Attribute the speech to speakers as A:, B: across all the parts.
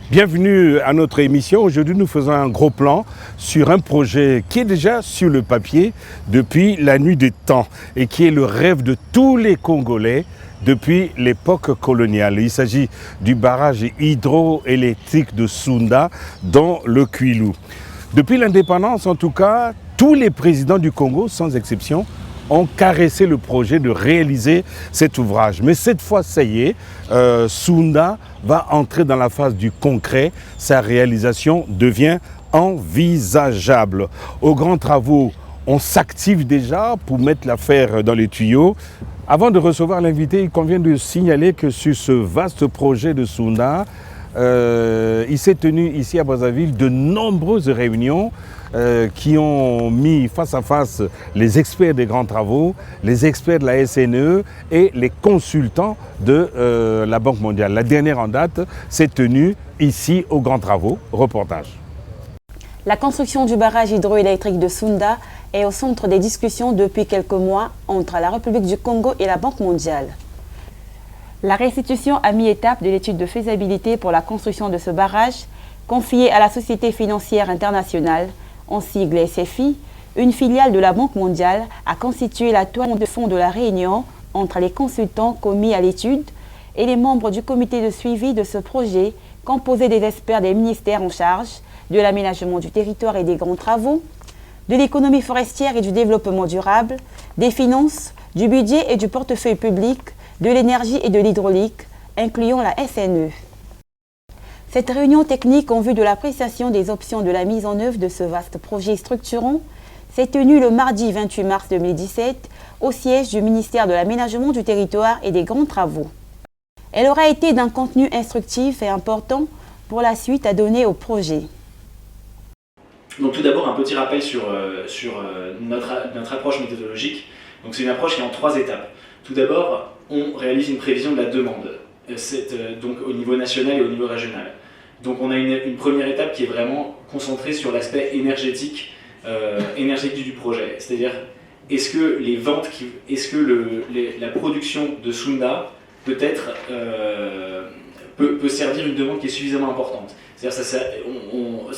A: Bienvenue à notre émission. Aujourd'hui, nous faisons un gros plan sur un projet qui est déjà sur le papier depuis la nuit des temps et qui est le rêve de tous les Congolais depuis l'époque coloniale. Il s'agit du barrage hydroélectrique de Sounda dans le Kwilu. Depuis l'indépendance, en tout cas, tous les présidents du Congo, sans exception, ont caressé le projet de réaliser cet ouvrage. Mais cette fois, ça y est, Sounda va entrer dans la phase du concret. Sa réalisation devient envisageable. Aux grands travaux, on s'active déjà pour mettre l'affaire dans les tuyaux. Avant de recevoir l'invité, il convient de signaler que sur ce vaste projet de Sounda, il s'est tenu ici à Brazzaville de nombreuses réunions qui ont mis face à face les experts des grands travaux, les experts de la SNE et les consultants de la Banque mondiale. La dernière en date s'est tenue ici aux grands travaux. Reportage.
B: La construction du barrage hydroélectrique de Sounda est au centre des discussions depuis quelques mois entre la République du Congo et la Banque mondiale. La restitution à mi-étape de l'étude de faisabilité pour la construction de ce barrage, confiée à la Société financière internationale, en sigle SFI, une filiale de la Banque mondiale, a constitué la toile de fond de la réunion entre les consultants commis à l'étude et les membres du comité de suivi de ce projet, composé des experts des ministères en charge de l'aménagement du territoire et des grands travaux, de l'économie forestière et du développement durable, des finances, du budget et du portefeuille public, de l'énergie et de l'hydraulique, incluant la SNE. Cette réunion technique en vue de l'appréciation des options de la mise en œuvre de ce vaste projet structurant s'est tenue le mardi 28 mars 2017 au siège du ministère de l'Aménagement du territoire et des grands travaux. Elle aura été d'un contenu instructif et important pour la suite à donner au projet.
C: Donc tout d'abord, un petit rappel sur notre approche méthodologique. Donc c'est une approche qui est en 3 étapes. Tout d'abord, on réalise une prévision de la demande, donc au niveau national et au niveau régional. Donc on a une première étape qui est vraiment concentrée sur l'aspect énergétique du projet. C'est-à-dire, est-ce que les ventes, la production de Sounda peut servir une demande qui est suffisamment importante. C'est-à-dire ça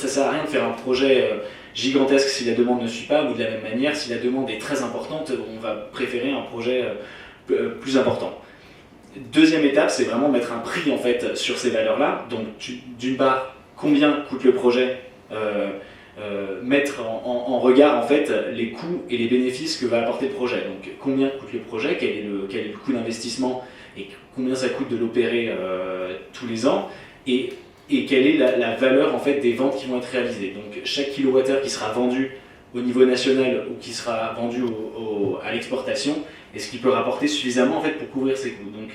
C: sert à rien de faire un projet gigantesque si la demande ne suit pas, ou de la même manière, si la demande est très importante, on va préférer un projet plus important. Deuxième étape, c'est vraiment mettre un prix en fait sur ces valeurs-là. Donc d'une part, combien coûte le projet, mettre en regard en fait les coûts et les bénéfices que va apporter le projet. Donc combien coûte le projet, quel est le coût d'investissement et combien ça coûte de l'opérer tous les ans, et quelle est la valeur en fait des ventes qui vont être réalisées. Donc chaque kilowattheure qui sera vendu au niveau national ou qui sera vendu à l'exportation, est-ce qu'il peut rapporter suffisamment en fait pour couvrir ses coûts. Donc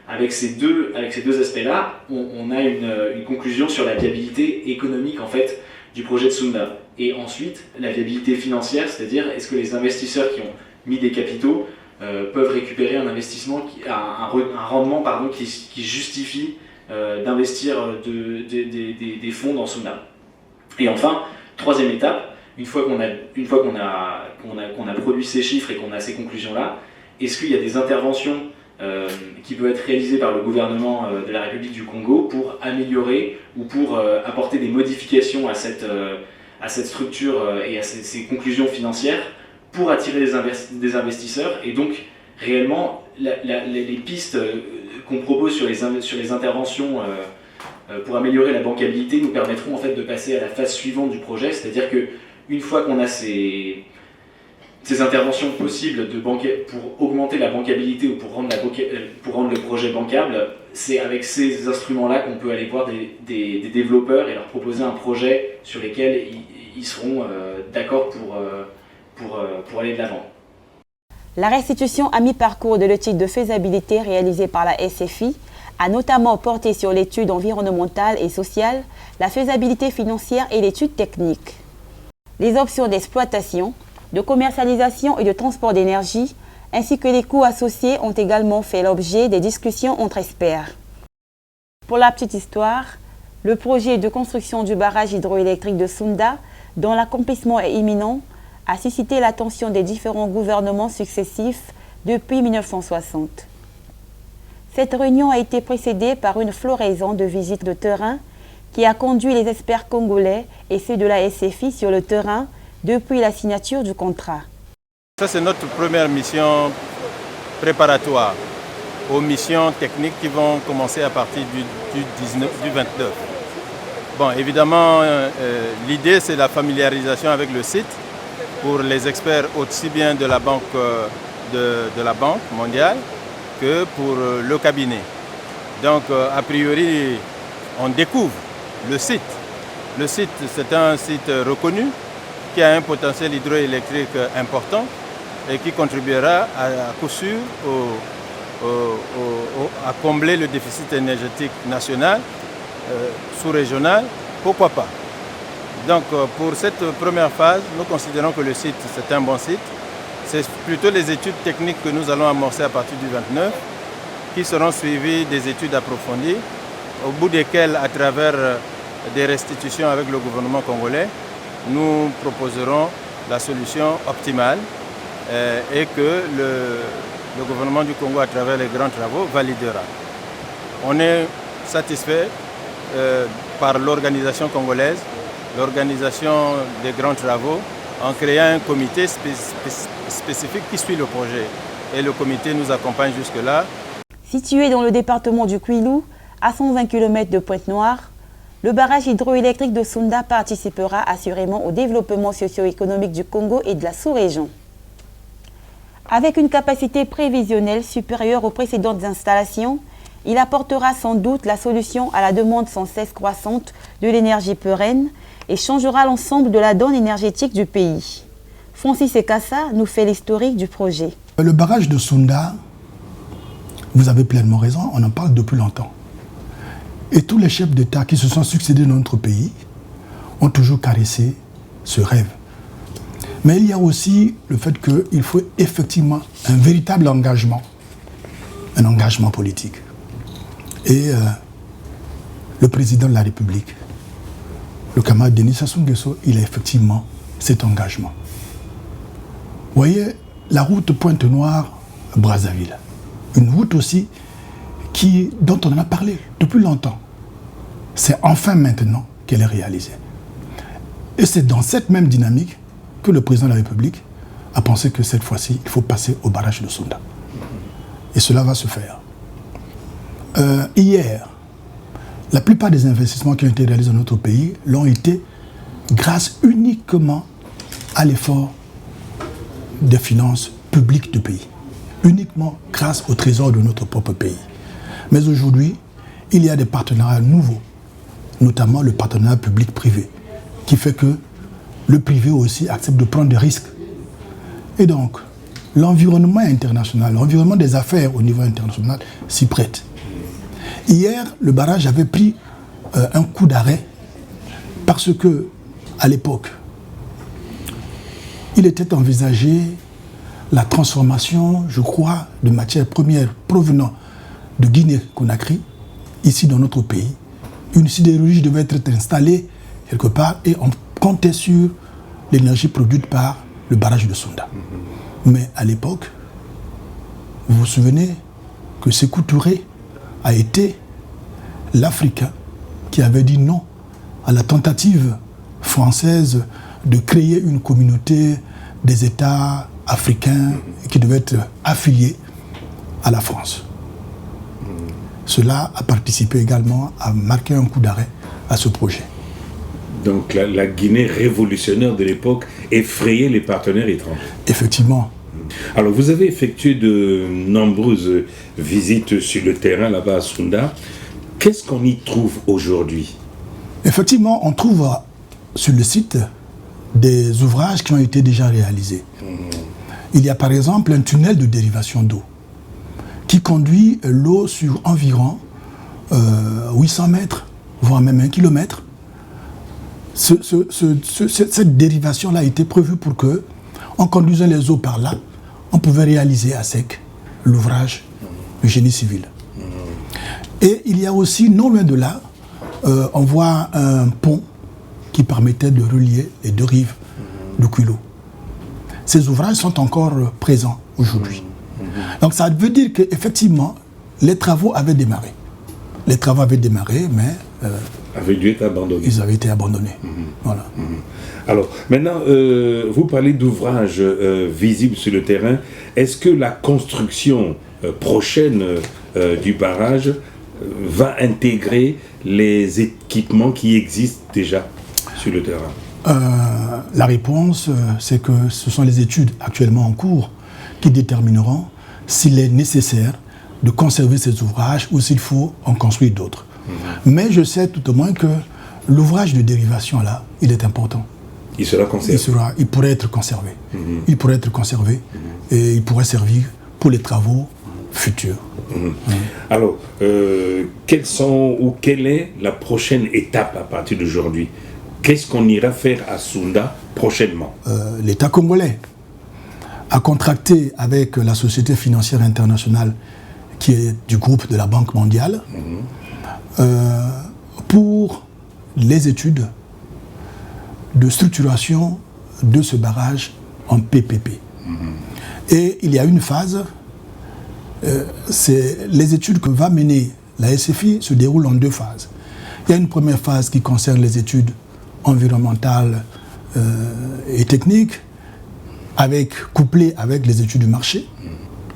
C: avec ces deux aspects-là, on a une conclusion sur la viabilité économique en fait du projet de Sounda. Et ensuite, la viabilité financière, c'est-à-dire est-ce que les investisseurs qui ont mis des capitaux peuvent récupérer un investissement, un rendement qui justifie d'investir des fonds dans Sounda. Et enfin, troisième étape, une fois qu'on a produit ces chiffres et qu'on a ces conclusions-là, est-ce qu'il y a des interventions qui peuvent être réalisées par le gouvernement de la République du Congo pour améliorer ou pour apporter des modifications à cette structure et à ces conclusions financières pour attirer des investisseurs. Et donc, réellement, les pistes qu'on propose sur les interventions pour améliorer la bancabilité nous permettront en fait de passer à la phase suivante du projet, c'est-à-dire qu'une fois qu'on a ces interventions possibles pour augmenter la bancabilité ou pour rendre le projet bancable, c'est avec ces instruments-là qu'on peut aller voir des développeurs et leur proposer un projet sur lesquels ils seront d'accord pour aller de l'avant.
B: La restitution à mi-parcours de l'étude de faisabilité réalisée par la SFI a notamment porté sur l'étude environnementale et sociale, la faisabilité financière et l'étude technique. Les options d'exploitation, de commercialisation et de transport d'énergie, ainsi que les coûts associés ont également fait l'objet des discussions entre experts. Pour la petite histoire, le projet de construction du barrage hydroélectrique de Sounda, dont l'accomplissement est imminent, a suscité l'attention des différents gouvernements successifs depuis 1960. Cette réunion a été précédée par une floraison de visites de terrain qui a conduit les experts congolais et ceux de la SFI sur le terrain depuis la signature du contrat.
D: Ça, c'est notre première mission préparatoire aux missions techniques qui vont commencer à partir du 29. Bon, évidemment, l'idée, c'est la familiarisation avec le site pour les experts aussi bien de la Banque, de la Banque mondiale que pour le cabinet. Donc, a priori, on découvre le site. Le site, c'est un site reconnu qui a un potentiel hydroélectrique important et qui contribuera à coup sûr à combler le déficit énergétique national, sous-régional, pourquoi pas. Donc pour cette première phase, nous considérons que le site, c'est un bon site. C'est plutôt les études techniques que nous allons amorcer à partir du 29, qui seront suivies des études approfondies, au bout desquelles, à travers des restitutions avec le gouvernement congolais, nous proposerons la solution optimale et que le gouvernement du Congo, à travers les grands travaux, validera. On est satisfait par l'organisation congolaise, l'organisation des grands travaux, en créant un comité spécifique qui suit le projet. Et le comité nous accompagne jusque-là.
B: Situé dans le département du Kwilu, à 120 km de Pointe-Noire, le barrage hydroélectrique de Sounda participera assurément au développement socio-économique du Congo et de la sous-région. Avec une capacité prévisionnelle supérieure aux précédentes installations, il apportera sans doute la solution à la demande sans cesse croissante de l'énergie pérenne et changera l'ensemble de la donne énergétique du pays. Francis Ekassa nous fait l'historique du projet.
E: Le barrage de Sounda, vous avez pleinement raison, on en parle depuis longtemps. Et tous les chefs d'État qui se sont succédés dans notre pays ont toujours caressé ce rêve. Mais il y a aussi le fait qu'il faut effectivement un véritable engagement, un engagement politique. Et le président de la République, le camarade Denis Sassou Nguesso, il a effectivement cet engagement. Vous voyez, la route Pointe-Noire-Brazzaville, une route aussi dont on en a parlé depuis longtemps. C'est enfin maintenant qu'elle est réalisée. Et c'est dans cette même dynamique que le président de la République a pensé que cette fois-ci, il faut passer au barrage de Sounda. Et cela va se faire. Hier, la plupart des investissements qui ont été réalisés dans notre pays l'ont été grâce uniquement à l'effort des finances publiques du pays. Uniquement grâce au trésor de notre propre pays. Mais aujourd'hui, il y a des partenariats nouveaux, notamment le partenariat public-privé, qui fait que le privé aussi accepte de prendre des risques. Et donc, l'environnement international, l'environnement des affaires au niveau international s'y prête. Hier, le barrage avait pris un coup d'arrêt parce que, à l'époque, il était envisagé la transformation, je crois, de matières premières provenant de Guinée-Conakry, ici dans notre pays. Une sidérurgie devait être installée quelque part et on comptait sur l'énergie produite par le barrage de Sounda. Mais à l'époque, vous vous souvenez que Sékou Touré a été l'Africain qui avait dit non à la tentative française de créer une communauté des États africains qui devaient être affiliés à la France. Cela a participé également à marquer un coup d'arrêt à ce projet.
A: Donc la Guinée révolutionnaire de l'époque effrayait les partenaires étrangers.
E: Effectivement.
A: Alors vous avez effectué de nombreuses visites sur le terrain là-bas à Sounda. Qu'est-ce qu'on y trouve aujourd'hui?
E: Effectivement, on trouve sur le site des ouvrages qui ont été déjà réalisés. Il y a par exemple un tunnel de dérivation d'eau qui conduit l'eau sur environ 800 mètres, voire même 1 kilomètre. Cette dérivation-là a été prévue pour que, en conduisant les eaux par là, on pouvait réaliser à sec l'ouvrage du génie civil. Et il y a aussi, non loin de là, on voit un pont qui permettait de relier les deux rives du Kwilu. Ces ouvrages sont encore présents aujourd'hui. Donc ça veut dire qu'effectivement, les travaux avaient démarré. Les travaux avaient démarré, mais
A: avaient dû être abandonnés.
E: Ils avaient été abandonnés. Voilà.
A: Alors, maintenant, vous parlez d'ouvrages visibles sur le terrain. Est-ce que la construction prochaine du barrage va intégrer les équipements qui existent déjà sur le terrain?
E: La réponse, c'est que ce sont les études actuellement en cours qui détermineront s'il est nécessaire de conserver ces ouvrages ou s'il faut en construire d'autres. Mais je sais tout au moins que l'ouvrage de dérivation, là, il est important.
A: Il sera conservé.
E: Il pourrait être conservé. Il pourrait être conservé et il pourrait servir pour les travaux futurs.
A: Alors, quelle est la prochaine étape à partir d'aujourd'hui? Qu'est-ce qu'on ira faire à Sounda prochainement?
E: L'État congolais a contracté avec la Société financière internationale qui est du groupe de la Banque mondiale pour les études de structuration de ce barrage en PPP. Et il y a une phase, les études que va mener la SFI se déroulent en deux phases. Il y a une première phase qui concerne les études environnementales et techniques, couplées avec les études du marché.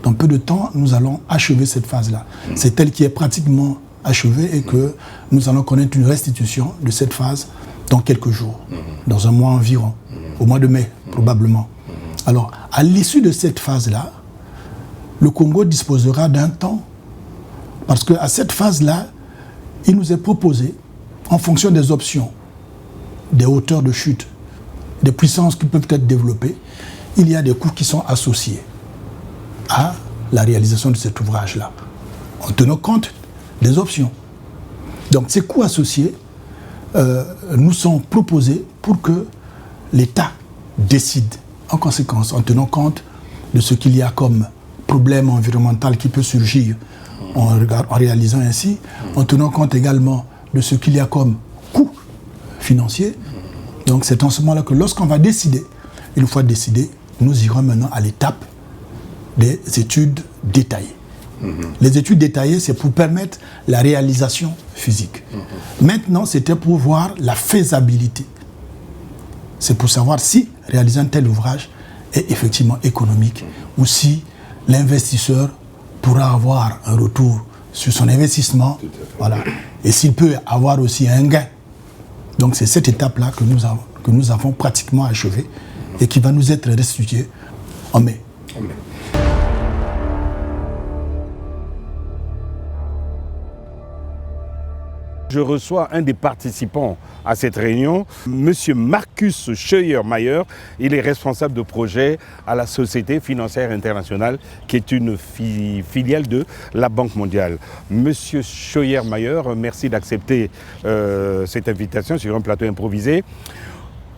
E: Dans peu de temps, nous allons achever cette phase-là. C'est elle qui est pratiquement achevée et que nous allons connaître une restitution de cette phase dans quelques jours, dans un mois environ, au mois de mai probablement. Alors, à l'issue de cette phase-là, le Congo disposera d'un temps, parce qu'à cette phase-là, il nous est proposé, en fonction des options, des hauteurs de chute, des puissances qui peuvent être développées, il y a des coûts qui sont associés à la réalisation de cet ouvrage-là, en tenant compte des options. Donc ces coûts associés nous sont proposés pour que l'État décide, en conséquence, en tenant compte de ce qu'il y a comme problème environnemental qui peut surgir en réalisant ainsi, en tenant compte également de ce qu'il y a comme coût financier. Donc c'est en ce moment-là que lorsqu'on va décider, une fois décidé, nous irons maintenant à l'étape des études détaillées. Les études détaillées, c'est pour permettre la réalisation physique. Maintenant, c'était pour voir la faisabilité. C'est pour savoir si réaliser un tel ouvrage est effectivement économique ou si l'investisseur pourra avoir un retour sur son investissement, voilà, et s'il peut avoir aussi un gain. Donc c'est cette étape-là que nous avons pratiquement achevée et qui va nous être restituée en mai.
A: Je reçois un des participants à cette réunion, M. Marcus Scheuer-Mayer. Il est responsable de projet à la Société financière internationale, qui est une filiale de la Banque mondiale. M. Scheuer-Mayer, merci d'accepter cette invitation sur un plateau improvisé.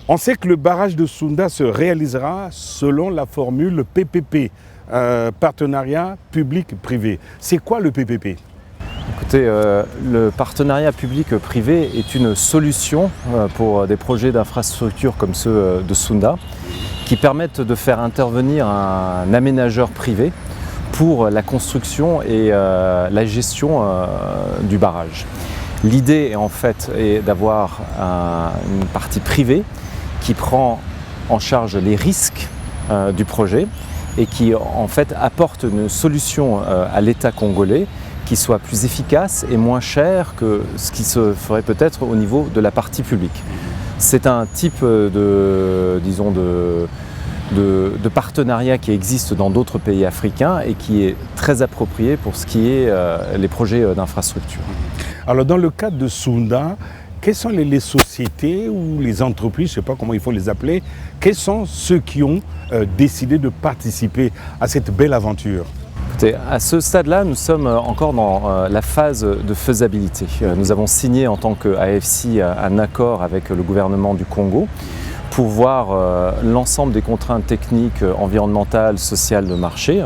A: On sait que le barrage de Sounda se réalisera selon la formule PPP, partenariat public-privé. C'est quoi le PPP ?
F: Écoutez, le partenariat public-privé est une solution pour des projets d'infrastructure comme ceux de Sounda qui permettent de faire intervenir un aménageur privé pour la construction et la gestion du barrage. L'idée en fait est d'avoir une partie privée qui prend en charge les risques du projet et qui en fait apporte une solution à l'État congolais qui soit plus efficace et moins cher que ce qui se ferait peut-être au niveau de la partie publique. C'est un type de partenariat qui existe dans d'autres pays africains et qui est très approprié pour ce qui est les projets d'infrastructure.
A: Alors dans le cadre de Sounda, quelles sont les sociétés ou les entreprises, je ne sais pas comment il faut les appeler, quels sont ceux qui ont décidé de participer à cette belle aventure ?
F: À ce stade-là, nous sommes encore dans la phase de faisabilité. Nous avons signé en tant qu'AFC un accord avec le gouvernement du Congo pour voir l'ensemble des contraintes techniques, environnementales, sociales de marché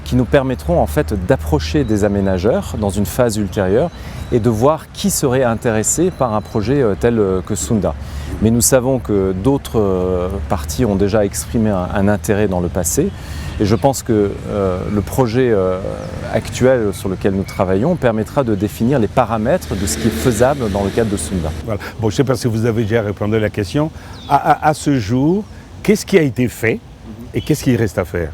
F: qui nous permettront en fait d'approcher des aménageurs dans une phase ultérieure et de voir qui serait intéressé par un projet tel que Sunda. Mais nous savons que d'autres parties ont déjà exprimé un intérêt dans le passé. Et je pense que le projet actuel sur lequel nous travaillons permettra de définir les paramètres de ce qui est faisable dans le cadre de Sunda.
A: Voilà. Bon, je ne sais pas si vous avez déjà répondu à la question. À ce jour, qu'est-ce qui a été fait et qu'est-ce qu'il reste à faire?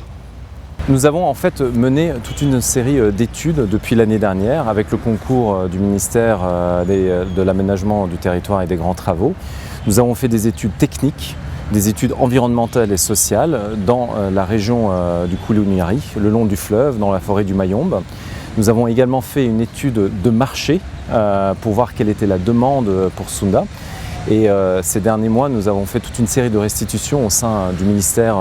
F: Nous avons en fait mené toute une série d'études depuis l'année dernière avec le concours du ministère de l'aménagement du territoire et des grands travaux. Nous avons fait des études techniques, des études environnementales et sociales dans la région du Koulou-Niari, le long du fleuve, dans la forêt du Mayombe. Nous avons également fait une étude de marché pour voir quelle était la demande pour Sunda. Et ces derniers mois, nous avons fait toute une série de restitutions au sein du ministère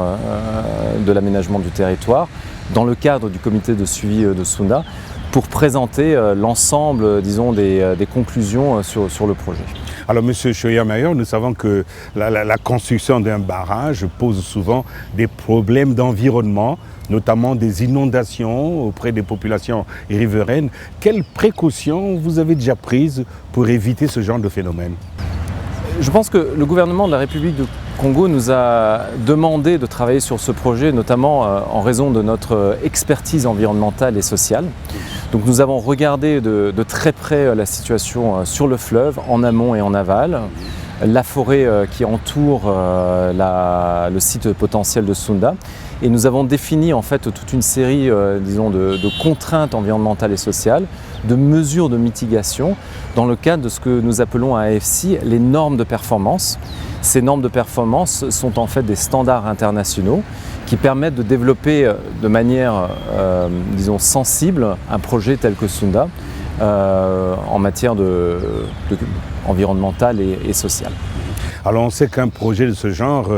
F: de l'aménagement du territoire, dans le cadre du comité de suivi de Sunda, pour présenter l'ensemble, disons, des conclusions sur le projet.
A: Alors, M. Choya-Mayor, nous savons que la construction d'un barrage pose souvent des problèmes d'environnement, notamment des inondations auprès des populations riveraines. Quelles précautions vous avez déjà prises pour éviter ce genre de phénomène?
F: Je pense que le gouvernement de la République du Congo nous a demandé de travailler sur ce projet, notamment en raison de notre expertise environnementale et sociale. Donc nous avons regardé de très près la situation sur le fleuve, en amont et en aval, la forêt qui entoure le site potentiel de Sunda. Et nous avons défini en fait toute une série disons, de contraintes environnementales et sociales, de mesures de mitigation dans le cadre de ce que nous appelons à AFC les normes de performance. Ces normes de performance sont en fait des standards internationaux qui permettent de développer de manière disons, sensible un projet tel que Sunda en matière environnementale et sociale.
A: Alors on sait qu'un projet de ce genre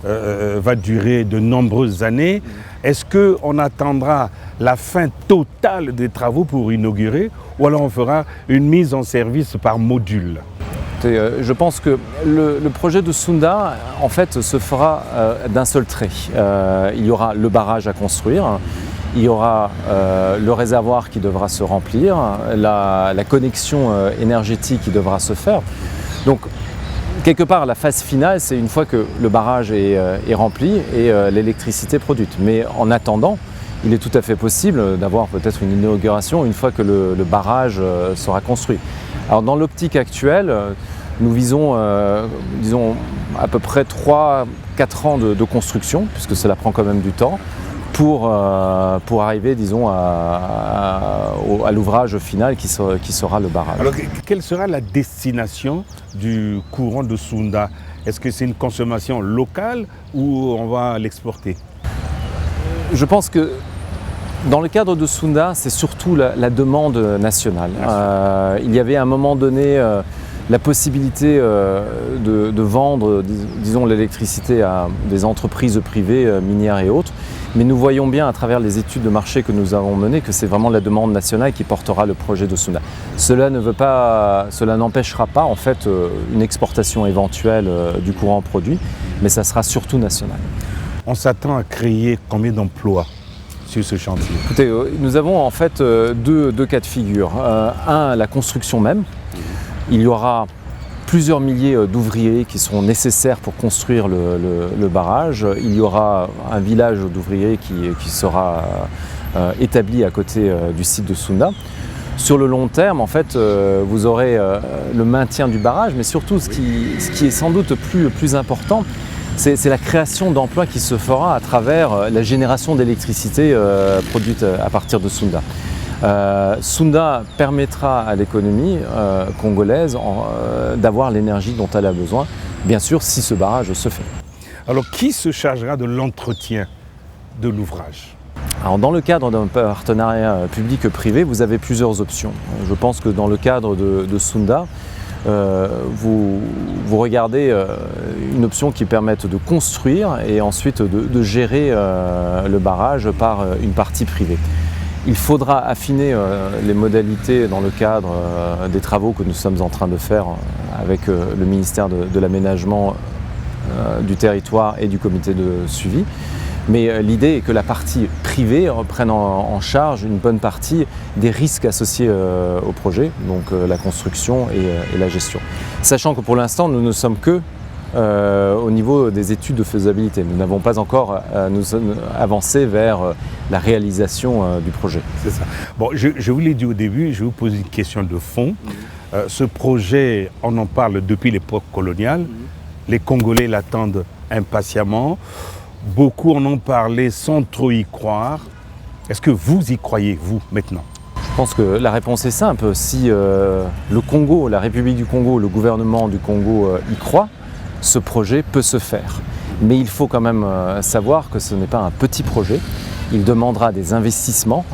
A: va durer de nombreuses années. Est-ce qu'on attendra la fin totale des travaux pour inaugurer ou alors on fera une mise en service par module?
F: Je pense que le projet de Sunda en fait, se fera d'un seul trait. Il y aura le barrage à construire, il y aura le réservoir qui devra se remplir, la connexion énergétique qui devra se faire. Donc, quelque part, la phase finale, c'est une fois que le barrage est rempli et l'électricité produite. Mais en attendant, il est tout à fait possible d'avoir peut-être une inauguration une fois que le barrage sera construit. Alors dans l'optique actuelle, nous visons disons, à peu près 3-4 ans de construction, puisque cela prend quand même du temps, pour arriver disons, à l'ouvrage final qui sera le barrage.
A: Alors, quelle sera la destination du courant de Sunda? Est-ce que c'est une consommation locale ou on va l'exporter?
F: Je pense que dans le cadre de Sunda, c'est surtout la demande nationale. Il y avait à un moment donné la possibilité de vendre, disons, l'électricité à des entreprises privées, minières et autres. Mais nous voyons bien à travers les études de marché que nous avons menées que c'est vraiment la demande nationale qui portera le projet de Sunda. Cela n'empêchera pas en fait une exportation éventuelle du courant produit, mais ça sera surtout national.
A: On s'attend à créer combien d'emplois sur ce chantier?
F: Écoutez, nous avons en fait deux cas de figure. Un, la construction même. Il y aura plusieurs milliers d'ouvriers qui seront nécessaires pour construire le barrage. Il y aura un village d'ouvriers qui sera établi à côté du site de Sunda. Sur le long terme, en fait, vous aurez le maintien du barrage, mais surtout ce qui est sans doute plus important, c'est la création d'emplois qui se fera à travers la génération d'électricité produite à partir de Sunda. Sunda permettra à l'économie congolaise d'avoir l'énergie dont elle a besoin, bien sûr si ce barrage se fait.
A: Alors qui se chargera de l'entretien de l'ouvrage?
F: Alors, dans le cadre d'un partenariat public-privé, vous avez plusieurs options. Je pense que dans le cadre de Sunda, vous regardez une option qui permette de construire et ensuite de gérer le barrage par une partie privée. Il faudra affiner les modalités dans le cadre des travaux que nous sommes en train de faire avec le ministère de l'aménagement du territoire et du comité de suivi. Mais l'idée est que la partie privée prenne en charge une bonne partie des risques associés au projet, donc la construction et la gestion. Sachant que pour l'instant, nous ne sommes que au niveau des études de faisabilité. Nous n'avons pas encore avancé vers la réalisation du projet.
A: C'est ça. Bon, je vous l'ai dit au début, je vais vous poser une question de fond. Ce projet, on en parle depuis l'époque coloniale. Les Congolais l'attendent impatiemment. Beaucoup en ont parlé sans trop y croire. Est-ce que vous y croyez, vous, maintenant?
F: Je pense que la réponse est simple. Si le Congo, la République du Congo, le gouvernement du Congo y croit, ce projet peut se faire. Mais il faut quand même savoir que ce n'est pas un petit projet. Il demandera des investissements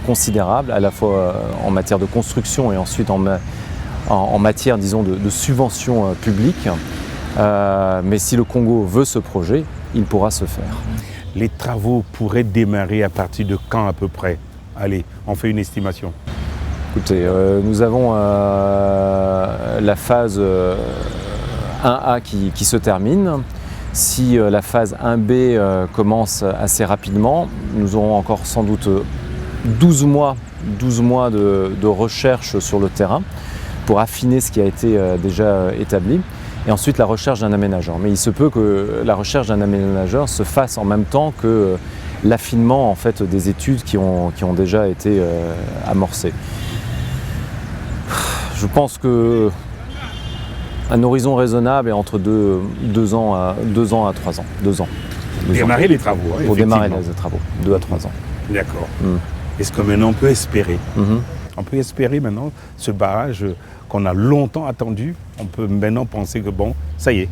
F: considérables, à la fois en matière de construction et ensuite en matière, disons, de subventions publiques. Mais si le Congo veut ce projet, il pourra se faire.
A: Les travaux pourraient démarrer à partir de quand à peu près? Allez, on fait une estimation.
F: Écoutez, nous avons la phase 1A qui se termine. Si la phase 1B commence assez rapidement, nous aurons encore sans doute 12 mois de recherche sur le terrain pour affiner ce qui a été déjà établi. Et ensuite la recherche d'un aménageur. Mais il se peut que la recherche d'un aménageur se fasse en même temps que l'affinement en fait, des études qui ont déjà été amorcées. Je pense que un horizon raisonnable est entre 2 ans à 3 ans. 2 ans.
A: Démarrer les travaux. Hein,
F: pour démarrer les travaux, 2 à 3 ans.
A: D'accord. Est-ce que maintenant on peut espérer On peut espérer maintenant ce barrage qu'on a longtemps attendu. On peut maintenant penser que bon, ça y est.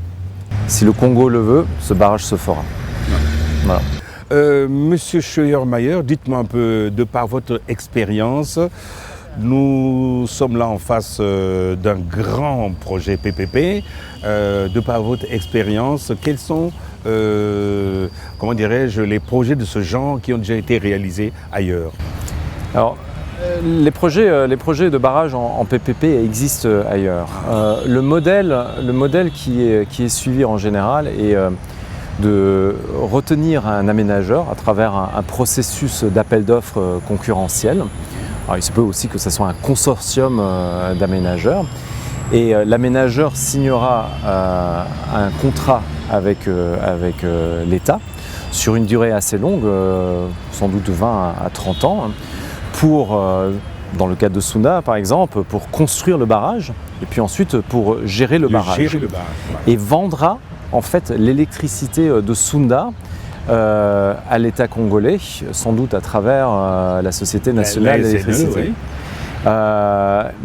F: Si le Congo le veut, ce barrage se fera. Voilà.
A: Monsieur Scheuermayer, dites-moi un peu, de par votre expérience, nous sommes là en face d'un grand projet PPP. De par votre expérience, quels sont, comment dirais-je, les projets de ce genre qui ont déjà été réalisés ailleurs?
F: Alors, les projets de barrage en PPP existent ailleurs. Le modèle qui est suivi en général est de retenir un aménageur à travers un processus d'appel d'offres concurrentiel. Alors, il se peut aussi que ce soit un consortium d'aménageurs. Et l'aménageur signera un contrat avec l'État sur une durée assez longue, sans doute 20 à 30 ans, pour, dans le cas de Sunda par exemple, pour construire le barrage et puis ensuite pour gérer le barrage. Et vendra en fait l'électricité de Sunda à l'État congolais, sans doute à travers la Société nationale d'électricité. Oui.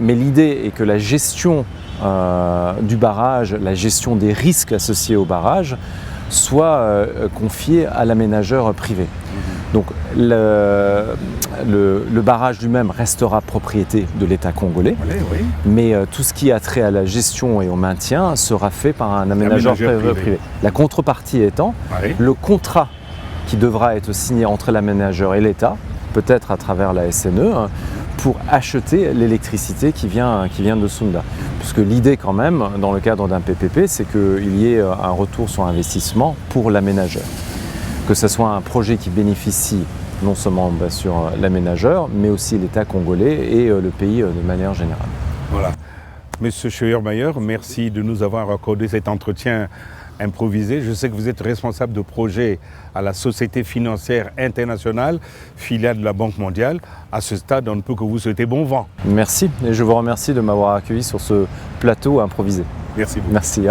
F: Mais l'idée est que la gestion du barrage, la gestion des risques associés au barrage, soit confiée à l'aménageur privé. Donc le barrage lui-même restera propriété de l'État congolais, mais tout ce qui a trait à la gestion et au maintien sera fait par un aménageur privé. La contrepartie étant le contrat qui devra être signé entre l'aménageur et l'État, peut-être à travers la SNE, pour acheter l'électricité qui vient de Sunda. Puisque l'idée quand même, dans le cadre d'un PPP, c'est qu'il y ait un retour sur investissement pour l'aménageur. Que ce soit un projet qui bénéficie non seulement sur l'aménageur, mais aussi l'État congolais et le pays de manière générale.
A: Voilà. Monsieur Scheuermayer, merci de nous avoir accordé cet entretien improvisé. Je sais que vous êtes responsable de projet à la Société financière internationale, filiale de la Banque mondiale. À ce stade, on ne peut que vous souhaiter bon vent.
F: Merci et je vous remercie de m'avoir accueilli sur ce plateau improvisé.
A: Merci beaucoup.
F: Merci.